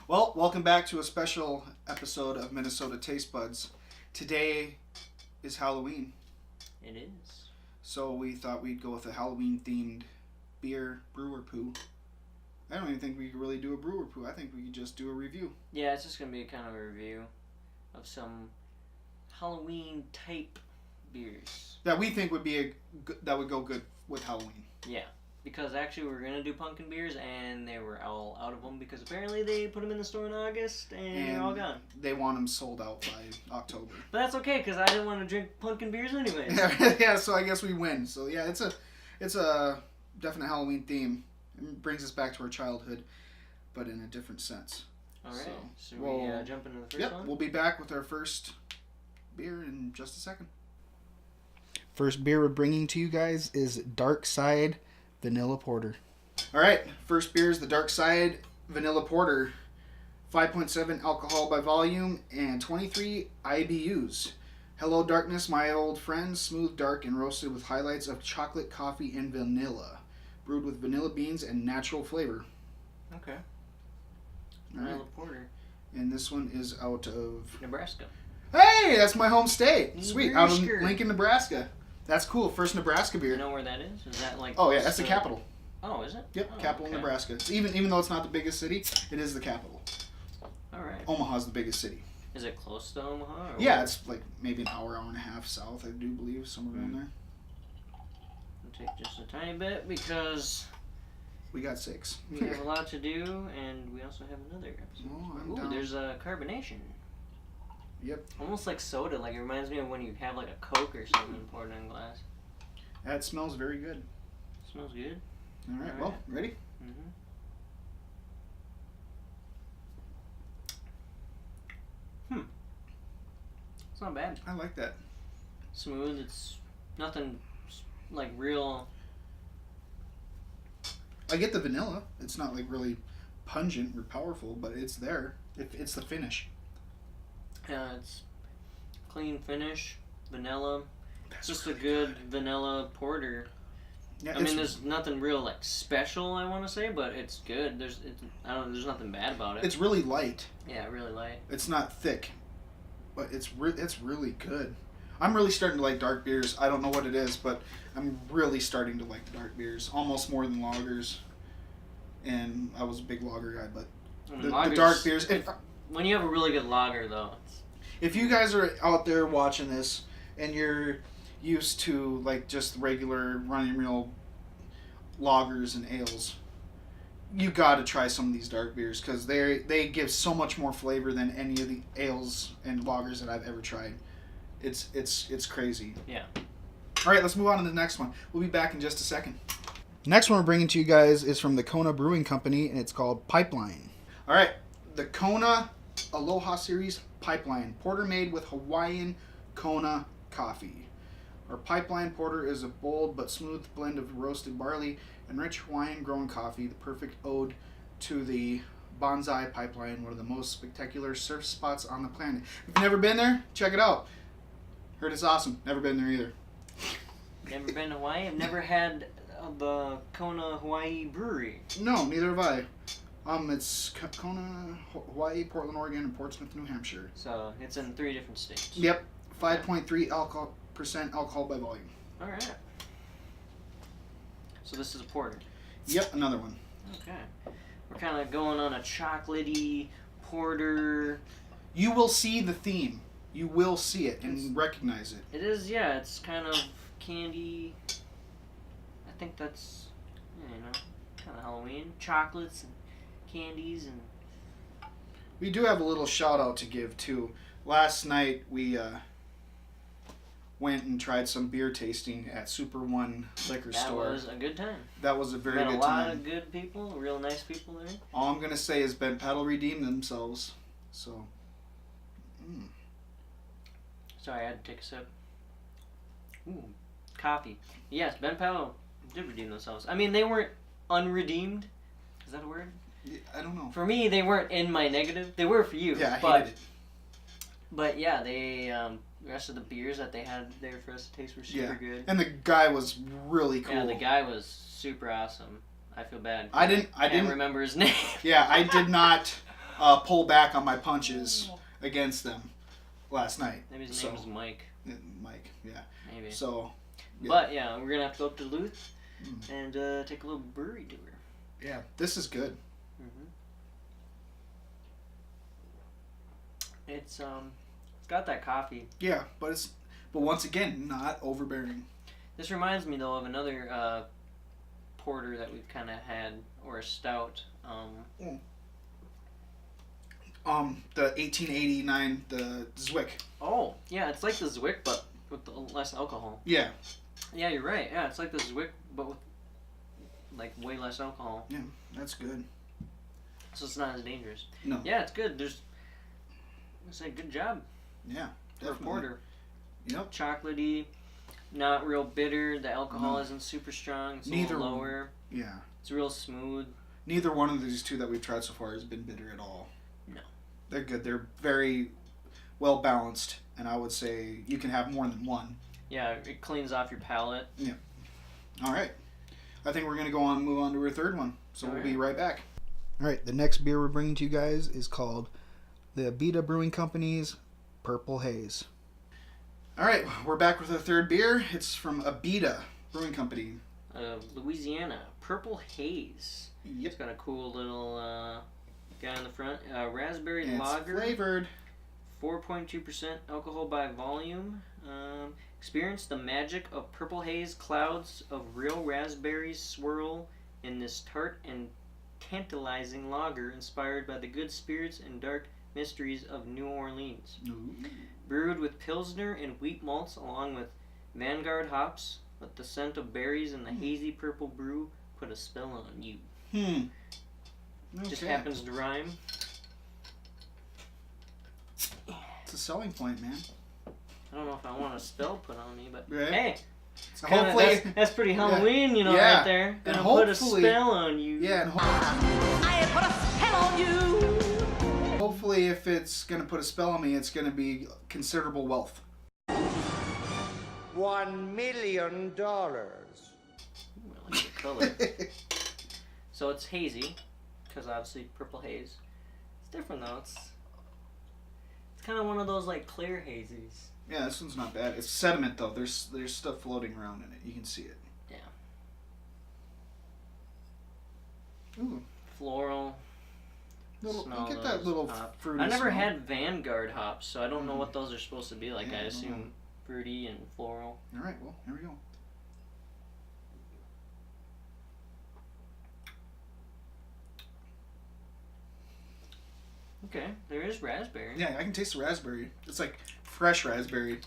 Well, welcome back to a special episode of MinnesotaTasteBudz. Today is Halloween, It is. so we thought we'd go with a Halloween-themed beer brewer poo. I don't even think we could really do a brewer poo. I think we could just do a review. Yeah, it's just going to be kind of a review of some Halloween-type beers. That we think that would go good with Halloween. Yeah, because actually we were going to do pumpkin beers, and they were all out of them because apparently they put them in the store in August, and they're all gone. They want them sold out by October. But that's okay, because I didn't want to drink pumpkin beers anyway. Yeah, so I guess we win. So yeah, it's a definite Halloween theme. It brings us back to our childhood, but in a different sense. Alright, so we'll we jump into the first one? We'll be back with our first beer in just a second. First beer we're bringing to you guys is Darkside Vanilla Porter. Alright, first beer is the Darkside Vanilla Porter. 5.7 alcohol by volume and 23 IBUs. Hello darkness, my old friend. Smooth, dark, and roasted with highlights of chocolate, coffee, and vanilla. Brewed with vanilla beans and natural flavor. Okay. Alright. Vanilla Porter. And this one is out of Nebraska. Hey, that's my home state. Sweet. Out of Nebraska. Lincoln, Nebraska. That's cool. First Nebraska beer. You know where that is? Is that like... Oh yeah, that's the capital. Oh, is it? Yep, Oh, capital okay. Nebraska. It's even though it's not the biggest city, it is the capital. Alright. Omaha's the biggest city. Is it close to Omaha? Or Yeah, it's like maybe an hour and a half south, I do believe, somewhere around there. I'll take just a tiny bit because We got 6. we have a lot to do, and we also have another episode. Oh, I'm Ooh, down. there's a carbonation. Yep. Almost like soda. Like it reminds me of when you have like a Coke or something poured in a glass. That smells very good. Smells good. All right, All well, right. ready? It's not bad. I like that. Smooth. It's nothing like real. I get the vanilla. It's not like really pungent or powerful, but it's there. It's the finish. It's clean finish. Vanilla. It's just a good vanilla porter. Yeah, I mean, there's nothing real like special, I want to say, but it's good. There's nothing bad about it. it's really light. Yeah, really light. It's not thick, but it's really good. I'm really starting to like dark beers. I don't know what it is, but I'm really starting to like dark beers, almost more than lagers. And I was a big lager guy, but I mean, the dark beers. When you have a really good lager, though, If you guys are out there watching this and you're used to like just regular running real lagers and ales, you got to try some of these dark beers because they give so much more flavor than any of the ales and lagers that I've ever tried. It's crazy. Yeah. All right, let's move on to the next one. We'll be back in just a second. Next one we're bringing to you guys is from the Kona Brewing Company, and it's called Pipeline. All right, the Kona Aloha Series Pipeline, porter made with Hawaiian Kona coffee. Our Pipeline Porter is a bold but smooth blend of roasted barley and rich Hawaiian grown coffee, the perfect ode to the Bonsai Pipeline, one of the most spectacular surf spots on the planet. If you've never been there, check it out. Heard it's awesome. Never been there either. Never been to Hawaii. I've never had the Kona Hawaii Brewery. No, neither have I. It's Kona, Hawaii, Portland, Oregon, and Portsmouth, New Hampshire. So it's in 3 different states. Yep, 5.3% alcohol by volume. All right. So this is a porter. Yep, another one. Okay. We're kind of going on a chocolatey porter. You will see the theme. You will see it and recognize it. It is, yeah. It's kind of candy. I think that's, kind of Halloween. Chocolates and candies and. We do have a little shout out to give too. Last night we went and tried some beer tasting at Super One Liquor Store. That was a good time. That was a very Met good a lot time. of good people, real nice people there. All I'm gonna say is Ben Paddle redeemed themselves. So. Sorry, I had to take a sip. Ooh, coffee. Yes, Ben Powell did redeem themselves. I mean, they weren't unredeemed. Is that a word? I don't know. For me, they weren't in my negative. They were for you. Yeah, I but, hated it. But yeah, they the rest of the beers that they had there for us to taste were super good. And the guy was really cool. Yeah, the guy was super awesome. I feel bad. I didn't remember his name. Yeah, I did not pull back on my punches against them last night. Maybe his name was Mike. Mike, yeah. Maybe. So, yeah. But yeah, we're gonna have to go up to Duluth and take a little brewery tour. Yeah, this is good. It's got that coffee. Yeah, but once again, not overbearing. This reminds me though of another porter that we've kind of had, or a stout. The 1889, the Zwick. Oh, yeah, it's like the Zwick, but with less alcohol. Yeah. Yeah, you're right. Yeah, it's like the Zwick, but with like way less alcohol. Yeah, that's good. So it's not as dangerous. No. Yeah, it's good. It's a good job. Yeah, for a porter. Yep. Chocolatey, not real bitter. The alcohol isn't super strong. It's a little lower. Yeah. It's real smooth. Neither one of these two that we've tried so far has been bitter at all. No. They're good. They're very well balanced, and I would say you can have more than one. Yeah, it cleans off your palate. Yeah. All right. I think we're going to move on to our third one. So we'll be right back. All right. The next beer we're bringing to you guys is called the Abita Brewing Company's Purple Haze. All right. We're back with our third beer. It's from Abita Brewing Company. Louisiana. Purple Haze. Yep. It's got a cool little guy in the front. Raspberry and lager. It's flavored. 4.2% alcohol by volume. Experience the magic of Purple Haze. Clouds of real raspberries swirl in this tart and tantalizing lager inspired by the good spirits and dark mysteries of New Orleans. Ooh. Brewed with Pilsner and wheat malts along with Vanguard hops, let the scent of berries and the hazy purple brew put a spell on you. Okay. Just happens to rhyme. It's a selling point, man. I don't know if I want a spell put on me, but right. hey, So hopefully that's pretty Halloween, right there. Gonna put a spell on you. Yeah, and I put a spell on you. Hopefully, if it's gonna put a spell on me, it's gonna be considerable wealth. $1 million. I like the color. So it's hazy, because obviously purple haze. It's different though. It's kind of one of those like clear hazies. Yeah, this one's not bad. It's sediment though. There's stuff floating around in it. You can see it. Yeah. Ooh. Floral. You get that little fruity I never smell. had Vanguard hops, so I don't know what those are supposed to be like. Yeah, I I assume don't know. fruity and floral. All right. Well, here we go. Okay, there is raspberry. Yeah, I can taste the raspberry. It's like fresh raspberry,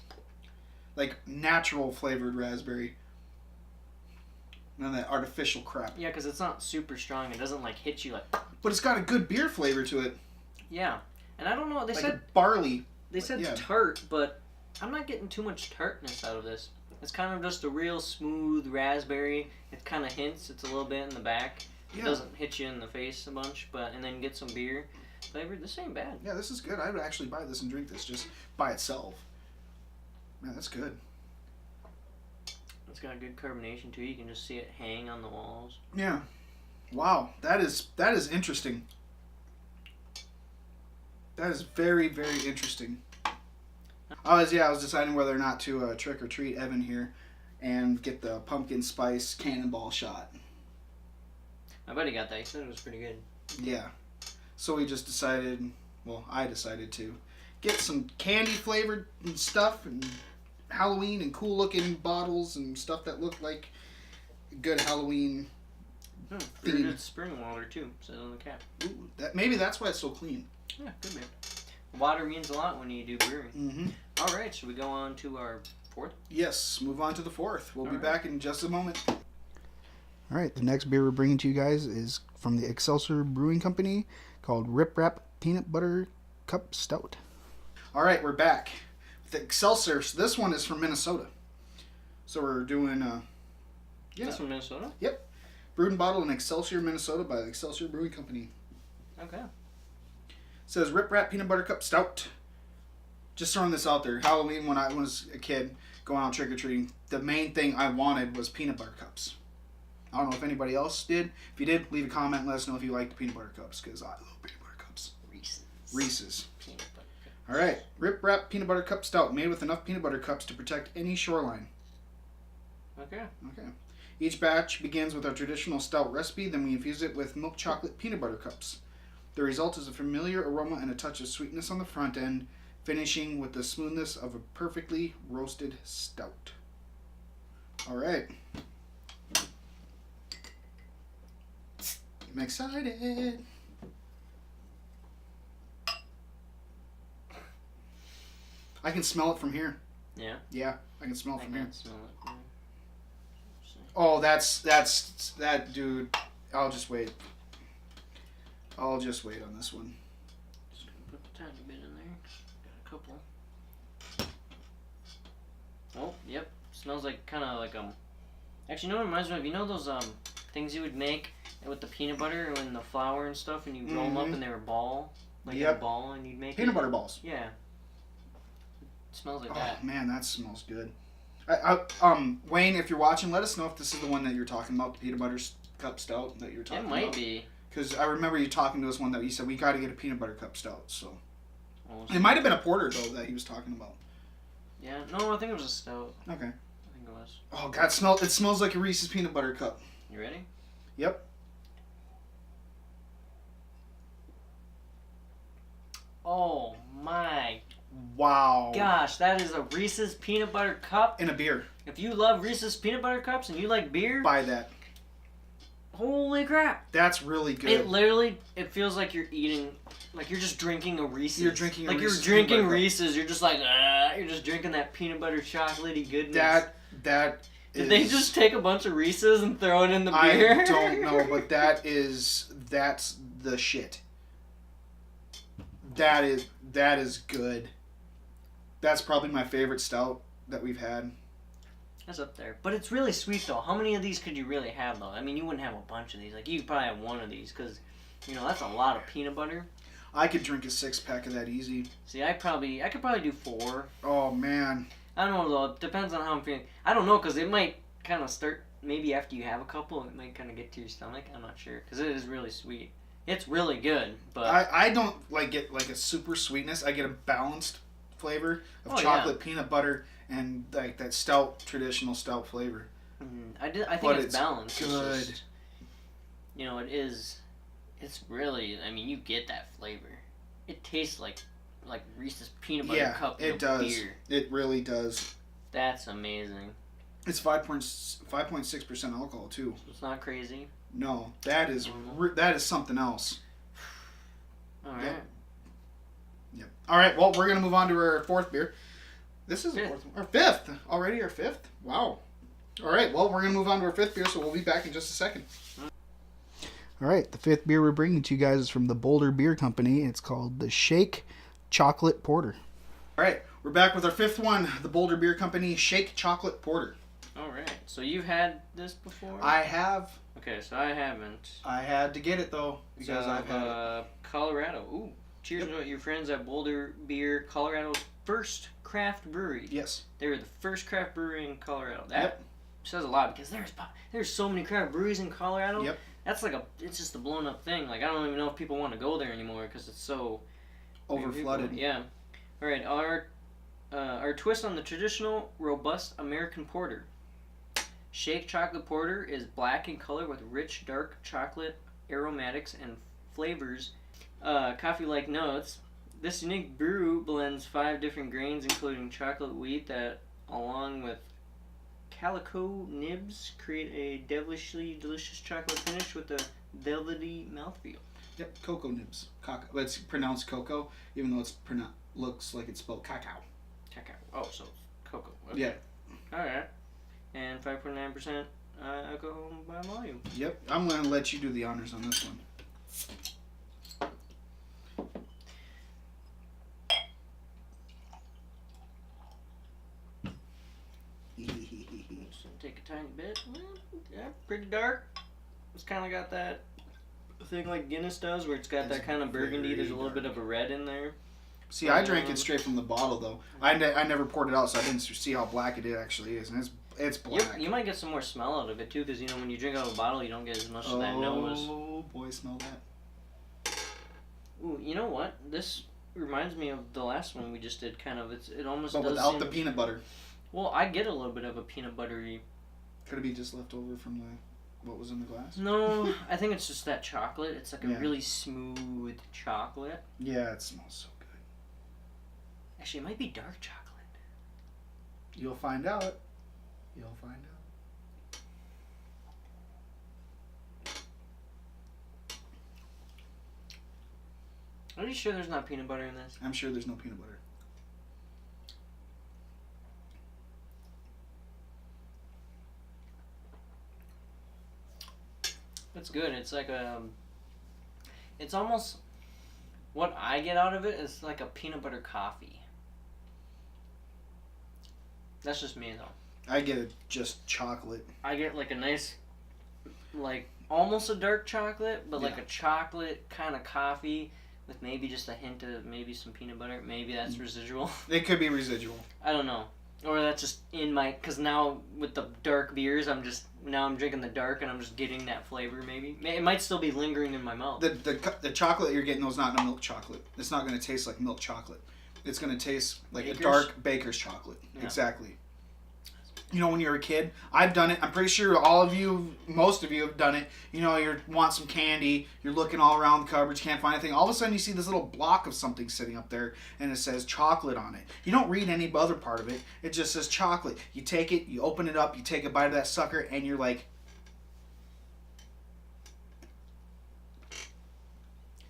like natural flavored raspberry. None of that artificial crap. Yeah, because it's not super strong. It doesn't like hit you like. But it's got a good beer flavor to it. Yeah, and I don't know. They like said barley. They said tart, but I'm not getting too much tartness out of this. It's kind of just a real smooth raspberry. It kind of hints. It's a little bit in the back. It doesn't hit you in the face a bunch, and then get some beer flavor. This ain't bad. Yeah, this is good. I would actually buy this and drink this just by itself. Man, that's good. It's got good carbonation too. You can just see it hang on the walls. Yeah. Wow, that is interesting. That is very, very interesting. I was deciding whether or not to trick or treat Evan here and get the pumpkin spice cannonball shot. My buddy got that. He said it was pretty good. Yeah. So we just decided, I decided to get some candy flavored stuff and Halloween and cool looking bottles and stuff that look like good Halloween Fruited spring water too, says on the cap. Ooh, maybe that's why it's so clean. Yeah, could be. Water means a lot when you do brewing. Mm-hmm. All right, should we go on to our fourth? Yes, move on to the fourth. We'll be back in just a moment. All right, the next beer we're bringing to you guys is from the Excelsior Brewing Company called Rip Rap Peanut Butter Cup Stout. All right, we're back with the Excelsior. So this one is from Minnesota. So we're doing, This from Minnesota? Yep. Brewed and bottled in Excelsior, Minnesota by the Excelsior Brewing Company. Okay. It says Rip Rap Peanut Butter Cup Stout. Just throwing this out there. Halloween, when I was a kid going out trick-or-treating, the main thing I wanted was peanut butter cups. I don't know if anybody else did. If you did, leave a comment and let us know if you like the peanut butter cups, because I love peanut butter cups. Reese's. Peanut butter cup. All right, Rip Rap Peanut Butter Cup Stout, made with enough peanut butter cups to protect any shoreline. Okay. Okay. Each batch begins with our traditional stout recipe, then we infuse it with milk chocolate peanut butter cups. The result is a familiar aroma and a touch of sweetness on the front end, finishing with the smoothness of a perfectly roasted stout. All right. I'm excited. I can smell it from here. Yeah. Yeah, I can smell it from here. can smell it. Yeah. Oh, that's that, dude. I'll just wait. I'll just wait on this one. Just gonna put a tiny bit in there. Got a couple. Oh, yep. Smells like kind of like Actually, you know what it reminds me of? You know those things you would make with the peanut butter and the flour and stuff, and you roll them up and they were ball, like a ball, and you'd make peanut butter balls. Yeah. It smells like that. Oh man, that smells good. Wayne, if you're watching, let us know if this is the one that you're talking about, the peanut butter cup stout that you're talking about. It might be. Because I remember you talking to us one that you said we got to get a peanut butter cup stout. So Almost. it might have been a porter though that he was talking about. Yeah. No, I think it was a stout. Okay. I think it was. Oh God, it smells like a Reese's peanut butter cup. You ready? Yep. Oh my Wow. gosh, that is a Reese's peanut butter cup. In a beer. If you love Reese's peanut butter cups and you like beer, Buy that. holy crap. That's really good. It feels like you're eating, like you're just drinking a Reese's. You're drinking a like Reese's you're drinking peanut butter cup. Reese's. You're just like, you're just drinking that peanut butter chocolatey goodness. Did they just take a bunch of Reese's and throw it in the beer? I don't know, but that's the shit. That is good. That's probably my favorite stout that we've had. That's up there. But it's really sweet, though. How many of these could you really have, though? I mean, you wouldn't have a bunch of these. Like, you could probably have one of these, because, that's a lot of peanut butter. I could drink a 6-pack of that easy. See, I could probably do 4. Oh, man. I don't know, though. It depends on how I'm feeling. I don't know, because it might kind of start, maybe after you have a couple, it might kind of get to your stomach. I'm not sure, because it is really sweet. It's really good, but... I don't, get, a super sweetness. I get a balanced flavor of chocolate, peanut butter, and, that stout, traditional stout flavor. I think it's balanced. Good. It's just, it is... It's really... I mean, you get that flavor. It tastes like Reese's peanut butter cup in a beer. It really does. That's amazing. It's 5.6% alcohol, too. It's not crazy. No, that is something else. All right. Yep. All right. Well, we're gonna move on to our fourth beer. This is our fifth already. Our fifth. Wow. All right. Well, we're gonna move on to our fifth beer, so we'll be back in just a second. All right. The fifth beer we're bringing to you guys is from the Boulder Beer Company. It's called the Shake Chocolate Porter. All right. We're back with our fifth one, the Boulder Beer Company Shake Chocolate Porter. All right. So you've had this before? I have. Okay, so I haven't. I had to get it though because I've had it. Colorado. Ooh, cheers to your friends at Boulder Beer, Colorado's first craft brewery. Yes. They were the first craft brewery in Colorado. That says a lot because there's so many craft breweries in Colorado. Yep. That's it's just a blown up thing. Like I don't even know if people want to go there anymore because it's so overflooded. Yeah. All right, our twist on the traditional robust American porter. Shake Chocolate Porter is black in color with rich dark chocolate aromatics and flavors, coffee-like notes. This unique brew blends 5 different grains, including chocolate wheat, that, along with calico nibs, create a devilishly delicious chocolate finish with a velvety mouthfeel. Yep, cocoa nibs. But it's pronounced cocoa, even though looks like it's spelled cacao. Cacao. Oh, so cocoa. Okay. Yeah. All right. And 5.9% alcohol by volume. Yep. I'm going to let you do the honors on this one. So take a tiny bit. Yeah, pretty dark. It's kind of got that thing like Guinness does, where it's got that kind of burgundy. There's a little bit of a red in there. See, I drank it straight from the bottle, though. I never poured it out, so I didn't see how black it actually is, and it's black. You might get some more smell out of it too, because when you drink out of a bottle, you don't get as much of that nose. Oh boy, smell that! Ooh, you know what? This reminds me of the last one we just did. Kind of. It almost. But does without seem, the peanut butter. Well, I get a little bit of a peanut buttery. Could it be just left over from what was in the glass? No, I think it's just that chocolate. It's like a Yeah. really smooth chocolate. Yeah, it smells so good. Actually, it might be dark chocolate. You'll find out. You'll find out. Are you sure there's not peanut butter in this? I'm sure there's no peanut butter. It's good. It's like it's almost, what I get out of it is like a peanut butter coffee. That's just me though. I get just chocolate. I get like a nice, like almost a dark chocolate, but like Yeah. a chocolate kind of coffee with maybe just a hint of maybe some peanut butter. Maybe that's residual. It could be residual. I don't know. Or that's just in my, because now with the dark beers, I'm drinking the dark and I'm just getting that flavor maybe. It might still be lingering in my mouth. The chocolate you're getting though is not no milk chocolate. It's not going to taste like milk chocolate. It's going to taste like Baker's? a dark baker's chocolate. Yeah. Exactly. You know, when you're a kid, I've done it. I'm pretty sure all of you, most of you have done it. You know, you want some candy. You're looking all around the cupboards, can't find anything. All of a sudden, you see this little block of something sitting up there, and it says chocolate on it. You don't read any other part of it. It just says chocolate. You take it, you open it up, you take a bite of that sucker, and you're like,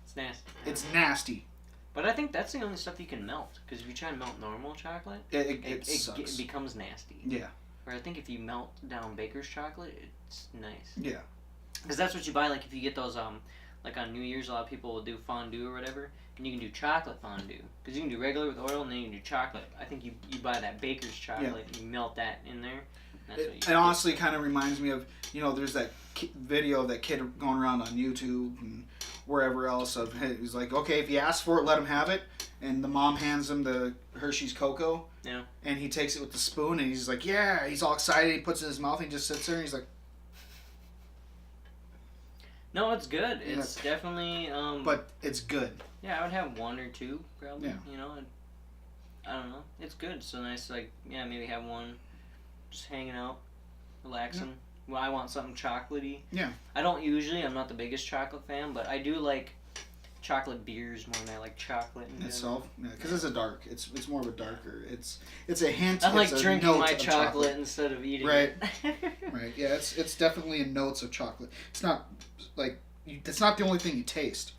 It's nasty. it's nasty. But I think that's the only stuff you can melt. Because if you try and melt normal chocolate, It sucks. it becomes nasty. Yeah. Or I think if you melt down baker's chocolate, it's nice. Yeah. Because that's what you buy, like if you get those, like on New Year's, a lot of people will do fondue or whatever, and you can do chocolate fondue. Because you can do regular with oil, and then you can do chocolate. I think you buy that baker's chocolate, and you melt that in there. And that's what you It honestly kind of reminds me of, you know, there's that video of that kid going around on YouTube and wherever else of, hey, he's like, okay, if you ask for it, let him have it. And the mom hands him the Hershey's Cocoa. Yeah. And he takes it with the spoon, and he's like, yeah. He's all excited. He puts it in his mouth, and he just sits there, and he's like... No, it's good. It's definitely... But it's good. Yeah, I would have one or two, probably. Yeah. You know, I don't know. It's good. So nice, like, yeah, maybe have one just hanging out, relaxing. Yeah. Well, I want something chocolatey. Yeah. I don't usually, I'm not the biggest chocolate fan, but I do like chocolate beers more than I like chocolate in Itself? Yeah, because it's a dark. It's more of a darker. It's a hint. I like it's a drinking note my of chocolate instead of eating Right. it. Right. Yeah, it's definitely notes of chocolate. It's not, like, it's not the only thing you taste.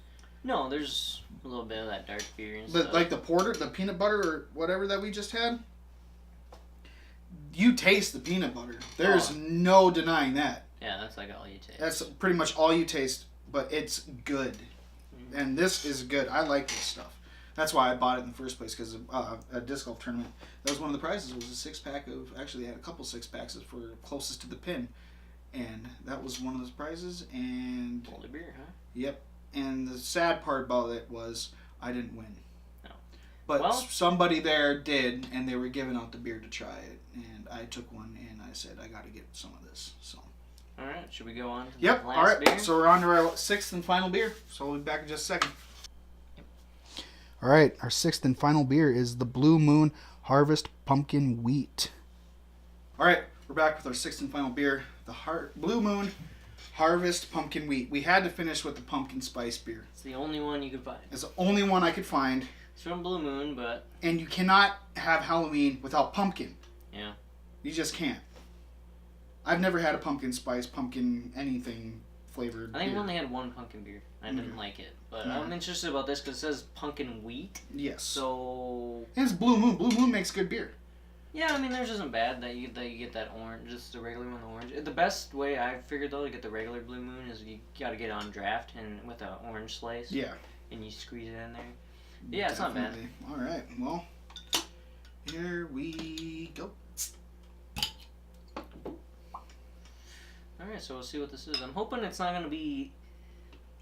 No, there's a little bit of that dark beer and But stuff. like the porter, the peanut butter or whatever that we just had, you taste the peanut butter. There's no denying that. Yeah, that's like all you taste. That's pretty much all you taste, but it's good. Mm-hmm. And this is good. I like this stuff. That's why I bought it in the first place, because a disc golf tournament, that was one of the prizes, was a 6-pack of, actually they had a couple 6-packs for closest to the pin. And that was one of those prizes, and... Boulder beer, huh? Yep. And the sad part about it was I didn't win. No. But Well- somebody there did, and they were giving out the beer to try it. And I took one, and I said, I got to get some of this. So. All right, should we go on to Yep. the last All right. beer? So we're on to our sixth and final beer. So we'll be back in just a second. All right, our sixth and final beer is the Blue Moon Harvest Pumpkin Wheat. All right. We're back with our sixth and final beer, the Blue Moon Harvest Pumpkin Wheat. We had to finish with the pumpkin spice beer. It's the only one you could find. It's the only one I could find. It's from Blue Moon, but And you cannot have Halloween without pumpkin. yeah. You just can't. I've never had a pumpkin spice, pumpkin anything flavored I think we beer. only had one pumpkin beer. I didn't like it, but Yeah. I'm interested about this because it says pumpkin wheat. Yes. So And it's Blue Moon. Blue Moon makes good beer. yeah, I mean, theirs isn't bad that you get that orange, just the regular one, the orange. The best way I've figured though to get the regular Blue Moon is you gotta get it on draft and with an orange slice. Yeah. And you squeeze it in there. Yeah, it's not bad. Definitely. All right. Well, here we go. All right, so we'll see what this is. I'm hoping it's not gonna be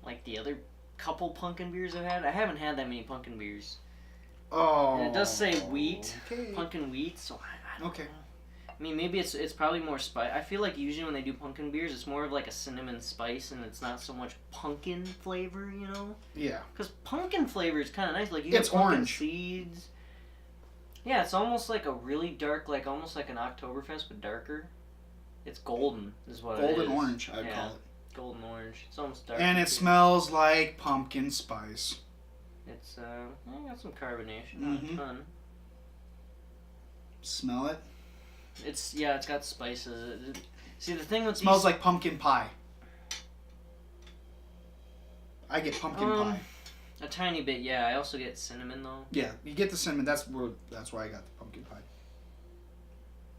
like the other couple pumpkin beers I've had. I haven't had that many pumpkin beers. Oh. And it does say wheat, Okay. pumpkin wheat, so I don't Okay. know. I mean, maybe it's probably more spice. I feel like usually when they do pumpkin beers, it's more of like a cinnamon spice, and it's not so much pumpkin flavor, you know? Yeah. Because pumpkin flavor is kind of nice. Like you It's have pumpkin orange. seeds. Yeah, it's almost like a really dark, like almost like an Oktoberfest, but darker. It's golden, is what it is. Golden orange, I'd call it. Golden orange. It's almost dark. And it smells like pumpkin spice. It's got some carbonation. Mhm. Not a ton. Smell it? It's got spices. See, the thing with It smells these, like pumpkin pie. I get pumpkin pie. a tiny bit. Yeah, I also get cinnamon though. Yeah, you get the cinnamon. That's why I got the pumpkin pie.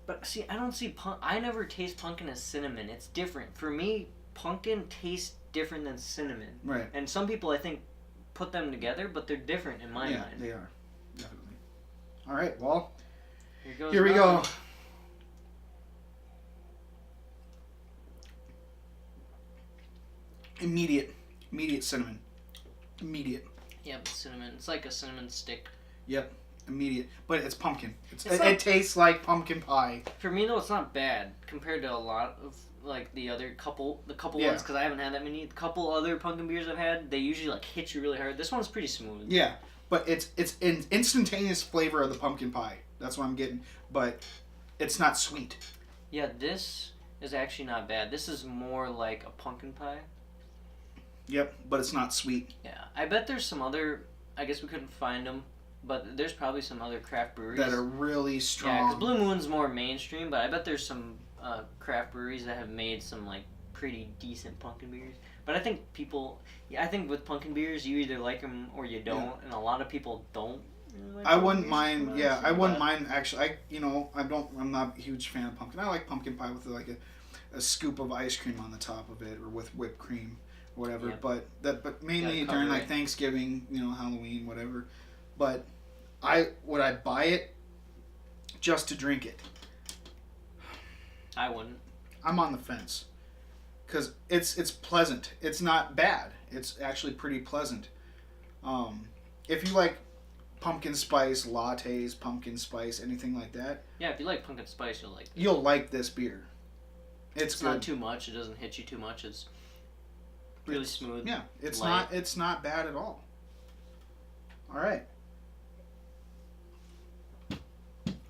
But see, I don't see I never taste pumpkin as cinnamon. It's different for me. Pumpkin tastes different than cinnamon. Right. And some people, I think, put them together, but they're different in my Yeah, mind. they are. Definitely. All right, well, Goes here we another go. one. Immediate cinnamon. Immediate. Yep, cinnamon. It's like a cinnamon stick. Yep, immediate. But it's pumpkin. It's it not- tastes like pumpkin pie. For me, though, it's not bad compared to a lot of like the couple Yeah. ones, because I haven't had that many. The couple other pumpkin beers I've had, they usually like hit you really hard. This one's pretty smooth. Yeah, but it's an instantaneous flavor of the pumpkin pie. That's what I'm getting. But it's not sweet. Yeah, this is actually not bad. This is more like a pumpkin pie. Yep, but it's not sweet. Yeah, I bet there's some other. I guess we couldn't find them, but there's probably some other craft breweries That are really Yeah, strong. because Blue Moon's more mainstream, but I bet there's some craft breweries that have made some like pretty decent pumpkin beers. But I think I think with pumpkin beers, you either like them or you don't, and a lot of people don't. Really like I pumpkin wouldn't beers, mind. from what Yeah, I've I seen, wouldn't but- mind. Actually, I'm not a huge fan of pumpkin. I like pumpkin pie with like a scoop of ice cream on the top of it, or with whipped cream, or whatever. Yep. But mainly Gotta during cover like it. Thanksgiving, Halloween, whatever. But would I buy it just to drink it? I wouldn't. I'm on the fence, because it's pleasant. It's not bad. It's actually pretty pleasant. If you like pumpkin spice lattes, pumpkin spice, anything like that, Yeah, if you like pumpkin spice, you'll like this. you'll like this beer. It's It's good. not too much. It doesn't hit you too much. It's really smooth. Yeah, it's light. not bad at all. All right.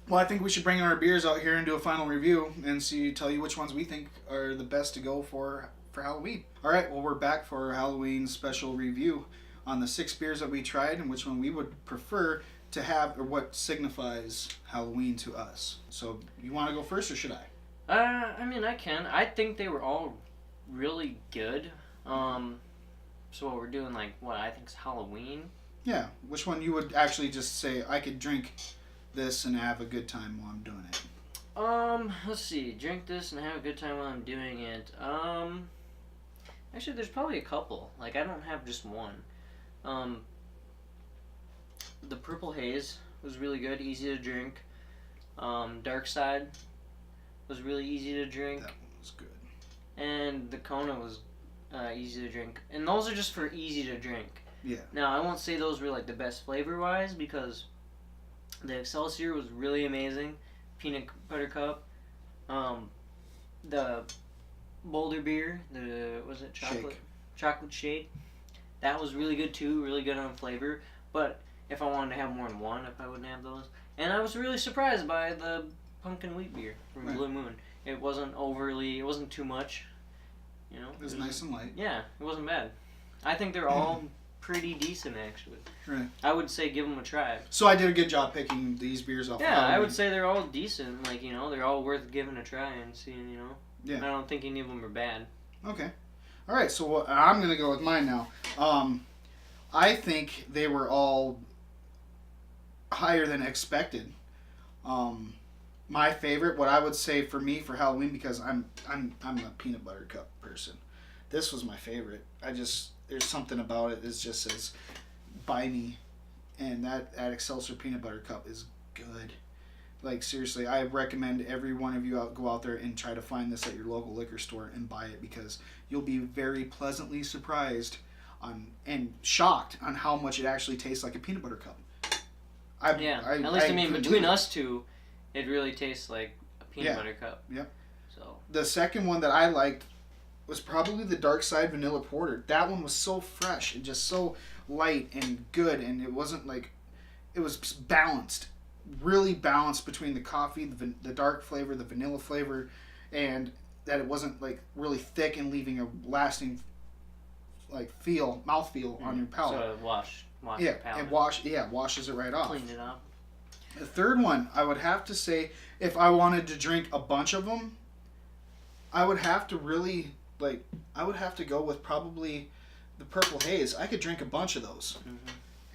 Well, I think we should bring our beers out here and do a final review and tell you which ones we think are the best to go for Halloween. All right. Well, we're back for our Halloween special review on the 6 beers that we tried and which one we would prefer to have, or what signifies Halloween to us. So, you want to go first, or should I? I mean, I can. I think they were all really good. So what we're doing, like, what I think is Halloween. Yeah. Which one you would actually just say, I could drink this and have a good time while I'm doing it? Let's see. Drink this and have a good time while I'm doing it. Actually, there's probably a couple. Like, I don't have just one. The Purple Haze was really good, easy to drink. Darkside was really easy to drink. That one was good. And the Kona was easy to drink. And those are just for easy to drink. Yeah. Now, I won't say those were like the best flavor-wise, because the Excelsior was really amazing. Peanut butter cup. The Boulder beer, was it chocolate? Shake. Chocolate shake. That was really good too, really good on flavor. But if I wanted to have more than one, if I wouldn't have those. And I was really surprised by the pumpkin wheat beer from Right. Blue Moon. It wasn't too much. It was nice and light. Yeah, it wasn't bad. I think they're all pretty decent, actually. Right. I would say give them a try. So I did a good job picking these beers off. Yeah, of I Halloween. would say they're all decent. Like, they're all worth giving a try and seeing, Yeah. I don't think any of them are bad. Okay. All right. So I'm gonna go with mine now. I think they were all higher than expected. My favorite, what I would say for me for Halloween, because I'm a peanut butter cup person. This was my favorite. There's something about it that just says, "Buy me," and that Excelsior peanut butter cup is good. Like, seriously, I recommend every one of you go out there and try to find this at your local liquor store and buy it, because you'll be very pleasantly surprised and shocked on how much it actually tastes like a peanut butter cup. At least, between us two, it really tastes like a peanut butter cup. Yep. So The second one that I liked was probably the Darkside Vanilla Porter. That one was so fresh and just so light and good, and it wasn't like, it was balanced, really balanced between the coffee, the dark flavor, the vanilla flavor, and that it wasn't like really thick and leaving a lasting like mouthfeel on your palate. So wash Yeah, your palate. it washes it right off. Clean it up. The third one, I would have to say, if I wanted to drink a bunch of them, I would have to really, like, I would have to go with probably the Purple Haze. I could drink a bunch of those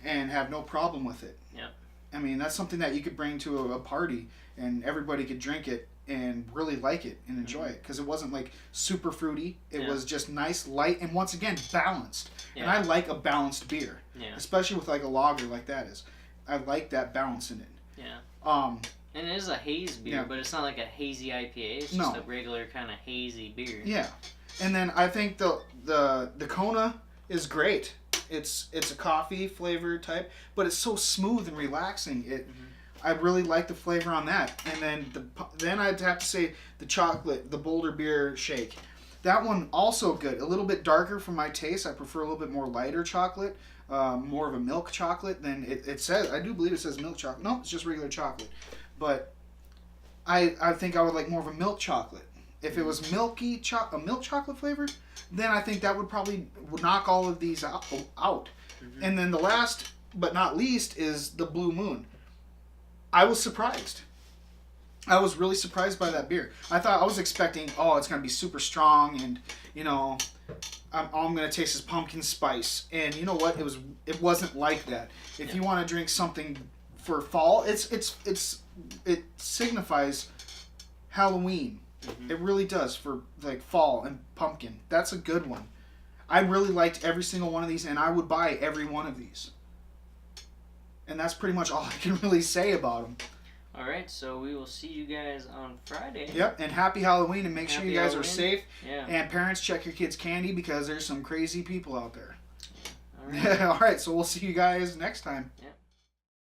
and have no problem with it. Yeah. I mean, that's something that you could bring to a party and everybody could drink it and really like it and enjoy it, because it wasn't like super fruity. It was just nice, light, and once again, balanced. And I like a balanced beer, especially with like a lager like that is. I like that balance in it. Yeah. And it is a haze beer, but it's not like a hazy IPA. It's just a regular kind of hazy beer. Yeah. And then I think the Kona is great. It's a coffee flavor type, but it's so smooth and relaxing. I really like the flavor on that. And then I'd have to say the Boulder Beer Shake. That one also good. A little bit darker for my taste. I prefer a little bit more lighter chocolate, more of a milk chocolate than it says. I do believe it says milk chocolate. No, it's just regular chocolate. But I think I would like more of a milk chocolate. If it was a milk chocolate flavor, then I think that would probably knock all of these out. And then the last but not least is the Blue Moon. I was surprised. I was really surprised by that beer. I was expecting, it's going to be super strong and, all I'm going to taste is pumpkin spice. And you know what? It wasn't like that. If you want to drink something for fall, it signifies Halloween. It really does, for like fall and pumpkin. That's a good one. I really liked every single one of these, and I would buy every one of these. And that's pretty much all I can really say about them. All right, so we will see you guys on Friday. Yep, and happy Halloween, and make sure you guys Halloween. are safe. Yeah. And parents, check your kids' candy, because there's some crazy people out there. All right. All right, so we'll see you guys next time. Yeah.